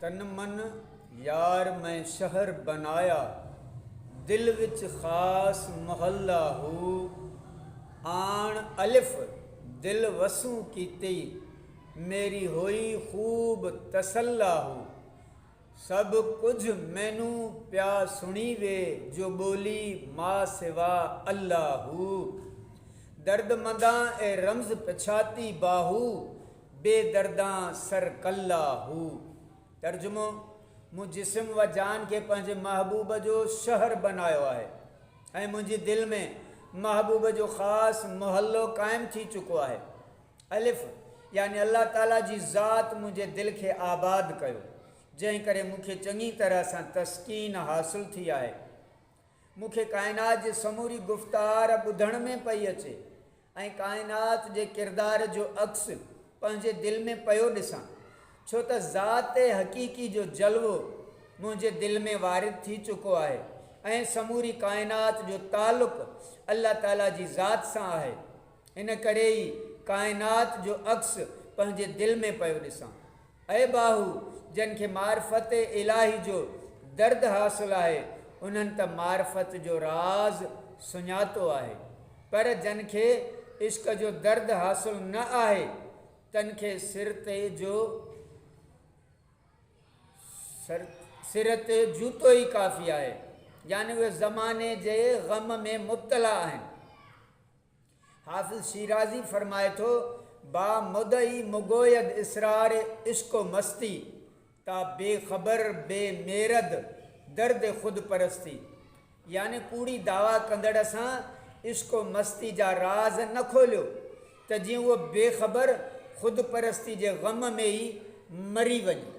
तन मन यार मैं शहर बनाया, दिल विच खास मोहल्ला हो। आन अलिफ दिल वसूं कीती, मेरी होई खूब तसल्ला हो। सब कुछ मैनू प्या सुनी वे, जो बोली मां सिवा अल्लाह हो। दर्द मंदा ए रमज पछाती बाहू, बेदर्दा सर कल्ला हो। तर्जुमो, मूं जिस्म व जान के पंहिंजे महबूब जो शहर बनायो आहे ऐं मुंहिंजे दिल में महबूब जो ख़ासि मोहल्लो क़ाइमु थी चुको आहे। अलिफ़ यानी अल्लाह ताला जी ज़ात मुंहिंजे दिलि खे आबाद कयो, जंहिं करे मूंखे चङी तरह सां तस्कीन हासिल थी आहे। मूंखे काइनात जे समूरी गुफ़्तार ॿुधण में पई अचे ऐं काइनात जे किरदार जो अक्स पंहिंजे दिलि में पियो ॾिसां, छो त ज़ात हक़ीक़ी जो जलवो मुंहिंजे दिलि में वारिद थी चुको आहे ऐं समूरी काइनात जो ताल्लुक़ अल्लाह ताला जी ज़ात सां आहे। इन करे ई काइनात जो अक्स पंहिंजे दिलि में पियो ॾिसां। ऐं बाहू जिन खे मारिफत इलाही जो दर्द हासिलु आहे, उन्हनि त मारिफत जो राज़ सुञातो आहे, पर जिन खे इश्क जो दर्द हासिलु न आहे, तन खे सिर ते जूतो ई काफ़ी आहे, यानी उहे ज़माने जे ग़म में मुब्तला आहिनि। हाफ़िज़ शिराज़ी फरमाए थो, बा मुदई मुगोयद इसरार इश्को मस्ती, ता बेख़बर बेमेरद दर्द ख़ुद परस्ती। यानी कूड़ी दावा कंदड़ सां इश्को मस्ती जा राज़ न खोलियो त जीअं उहो बेख़बर ख़ुद परस्ती जे ग़म में ई मरी वञे।